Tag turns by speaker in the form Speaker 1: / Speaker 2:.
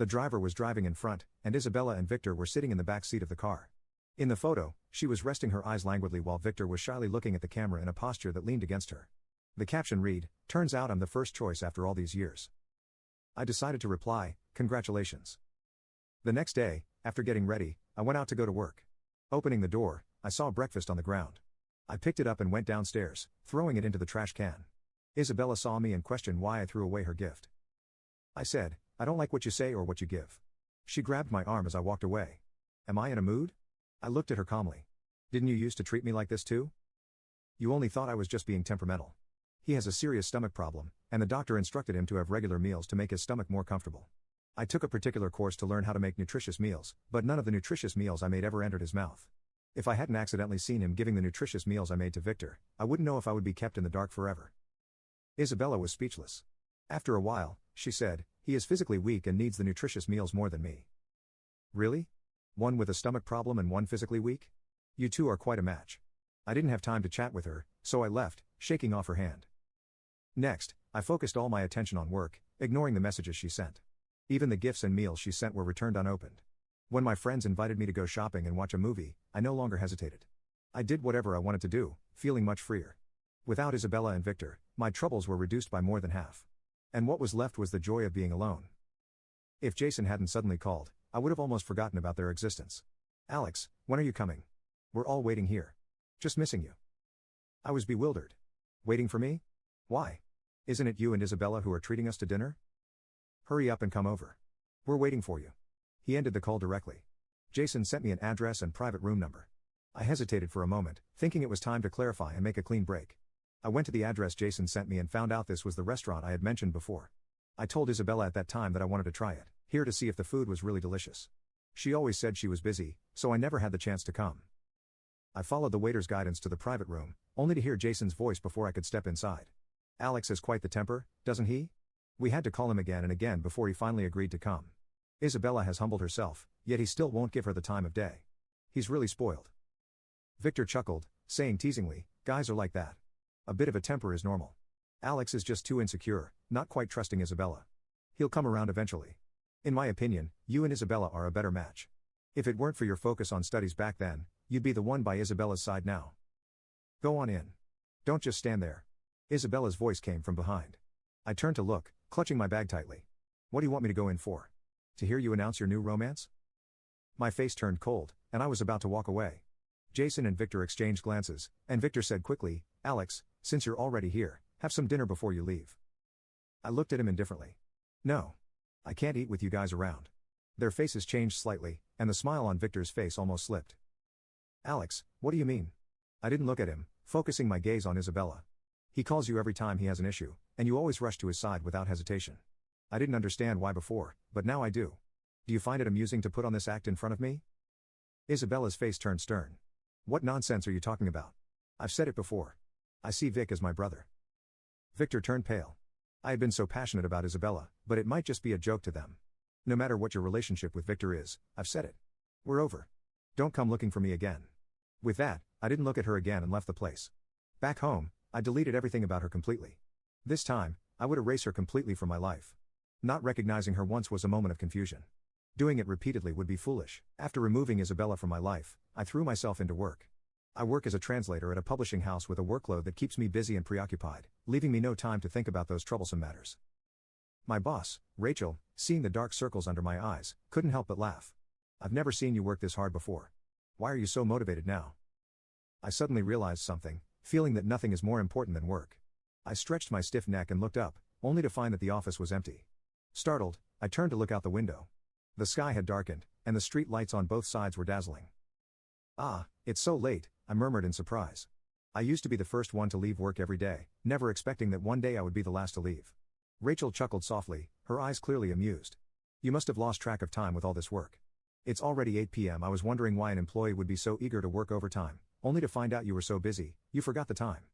Speaker 1: The driver was driving in front, and Isabella and Victor were sitting in the back seat of the car. In the photo, she was resting her eyes languidly while Victor was shyly looking at the camera in a posture that leaned against her. The caption read, "Turns out I'm the first choice after all these years." I decided to reply, "Congratulations." The next day, after getting ready, I went out to go to work. Opening the door, I saw breakfast on the ground. I picked it up and went downstairs, throwing it into the trash can. Isabella saw me and questioned why I threw away her gift. I said, "I don't like what you say or what you give." She grabbed my arm as I walked away. "Am I in a mood?" I looked at her calmly. "Didn't you used to treat me like this too? You only thought I was just being temperamental." He has a serious stomach problem, and the doctor instructed him to have regular meals to make his stomach more comfortable. I took a particular course to learn how to make nutritious meals, but none of the nutritious meals I made ever entered his mouth. If I hadn't accidentally seen him giving the nutritious meals I made to Victor, I wouldn't know if I would be kept in the dark forever. Isabella was speechless. After a while, she said, "He is physically weak and needs the nutritious meals more than me." "Really? One with a stomach problem and one physically weak? You two are quite a match." I didn't have time to chat with her, so I left, shaking off her hand. Next, I focused all my attention on work, ignoring the messages she sent. Even the gifts and meals she sent were returned unopened. When my friends invited me to go shopping and watch a movie, I no longer hesitated. I did whatever I wanted to do, feeling much freer. Without Isabella and Victor, my troubles were reduced by more than half. And what was left was the joy of being alone. If Jason hadn't suddenly called, I would have almost forgotten about their existence. "Alex, when are you coming? We're all waiting here. Just missing you." I was bewildered. "Waiting for me? Why? Isn't it you and Isabella who are treating us to dinner? Hurry up and come over. We're waiting for you." He ended the call directly. Jason sent me an address and private room number. I hesitated for a moment, thinking it was time to clarify and make a clean break. I went to the address Jason sent me and found out this was the restaurant I had mentioned before. I told Isabella at that time that I wanted to try it, here to see if the food was really delicious. She always said she was busy, so I never had the chance to come. I followed the waiter's guidance to the private room, only to hear Jason's voice before I could step inside. "Alex has quite the temper, doesn't he?" We had to call him again and again before he finally agreed to come. "Isabella has humbled herself, yet he still won't give her the time of day. He's really spoiled." Victor chuckled, saying teasingly, "Guys are like that. A bit of a temper is normal. Alex is just too insecure, not quite trusting Isabella. He'll come around eventually. In my opinion, you and Isabella are a better match. If it weren't for your focus on studies back then, you'd be the one by Isabella's side now. Go on in. Don't just stand there." Isabella's voice came from behind. I turned to look, clutching my bag tightly. "What do you want me to go in for? To hear you announce your new romance?" My face turned cold, and I was about to walk away. Jason and Victor exchanged glances, and Victor said quickly, "Alex, since you're already here, have some dinner before you leave." I looked at him indifferently. "No. I can't eat with you guys around." Their faces changed slightly, and the smile on Victor's face almost slipped. "Alex, what do you mean?" I didn't look at him, focusing my gaze on Isabella. "He calls you every time he has an issue, and you always rush to his side without hesitation. I didn't understand why before, but now I do. Do you find it amusing to put on this act in front of me?" Isabella's face turned stern. "What nonsense are you talking about? I've said it before. I see Vic as my brother." Victor turned pale. I had been so passionate about Isabella, but it might just be a joke to them. No matter what your relationship with Victor is, I've said it. We're over. Don't come looking for me again. With that, I didn't look at her again and left the place. Back home, I deleted everything about her completely. This time, I would erase her completely from my life. Not recognizing her once was a moment of confusion. Doing it repeatedly would be foolish. After removing Isabella from my life, I threw myself into work. I work as a translator at a publishing house with a workload that keeps me busy and preoccupied, leaving me no time to think about those troublesome matters. My boss, Rachel, seeing the dark circles under my eyes, couldn't help but laugh. "I've never seen you work this hard before. Why are you so motivated now?" I suddenly realized something, feeling that nothing is more important than work. I stretched my stiff neck and looked up, only to find that the office was empty. Startled, I turned to look out the window. The sky had darkened, and the street lights on both sides were dazzling. "Ah, it's so late," I murmured in surprise. I used to be the first one to leave work every day, never expecting that one day I would be the last to leave. Rachel chuckled softly, her eyes clearly amused. "You must have lost track of time with all this work. It's already 8 p.m. I was wondering why an employee would be so eager to work overtime, only to find out you were so busy, you forgot the time."